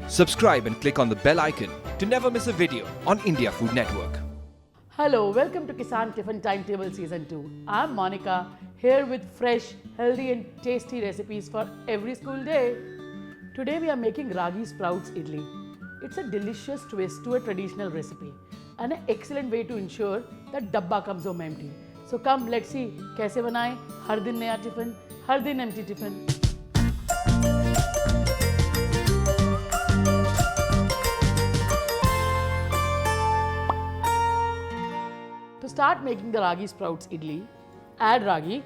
Subscribe and click on the bell icon to never miss a video on India Food Network. Hello, welcome to Kissan Tiffin Timetable Season 2. I'm Monica, here with fresh, healthy and tasty recipes for every school day. Today we are making Ragi Sprouts Idli. It's a delicious twist to a traditional recipe and an excellent way to ensure that dabba comes home empty. So come, let's see कैसे बनाएं हर दिन नया tiffin, हर दिन empty tiffin. To start making the Ragi Sprouts Idli, add ragi.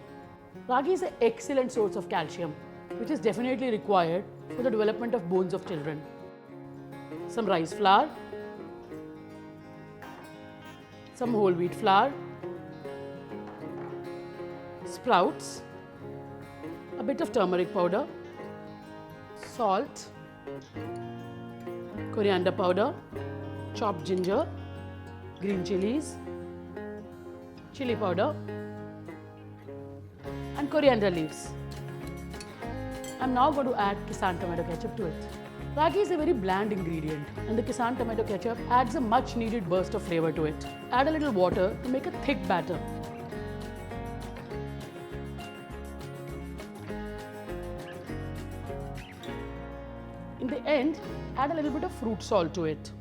Ragi is an excellent source of calcium, which is definitely required for the development of bones of children. Some rice flour, some whole wheat flour, sprouts, a bit of turmeric powder, salt, coriander powder, chopped ginger, green chilies, chilli powder and coriander leaves. I'm now going to add Kissan Tomato Ketchup to it. Ragi is a very bland ingredient and the Kissan Tomato Ketchup adds a much needed burst of flavor to it. Add a little water to make a thick batter. In the end, add a little bit of fruit salt to it.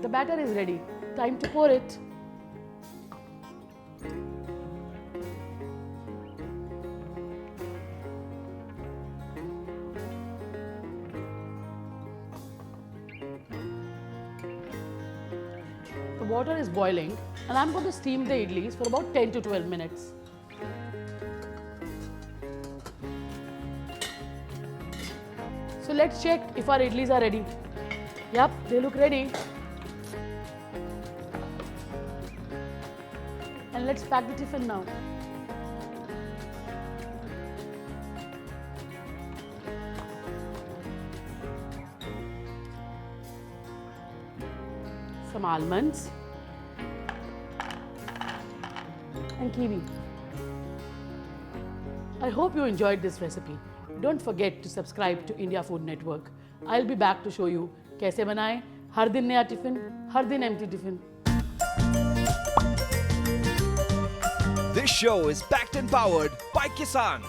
The batter is ready. Time to pour it. The water is boiling and I'm going to steam the idlis for about 10 to 12 minutes. So let's check if our idlis are ready. Yup, they look ready. And let's pack the tiffin now. Some almonds and kiwi. I hope you enjoyed this recipe. Don't forget to subscribe to India Food Network. I'll be back to show you कैसे बनाएं हर दिन नया tiffin, हर दिन empty tiffin. This show is backed and powered by Kissan.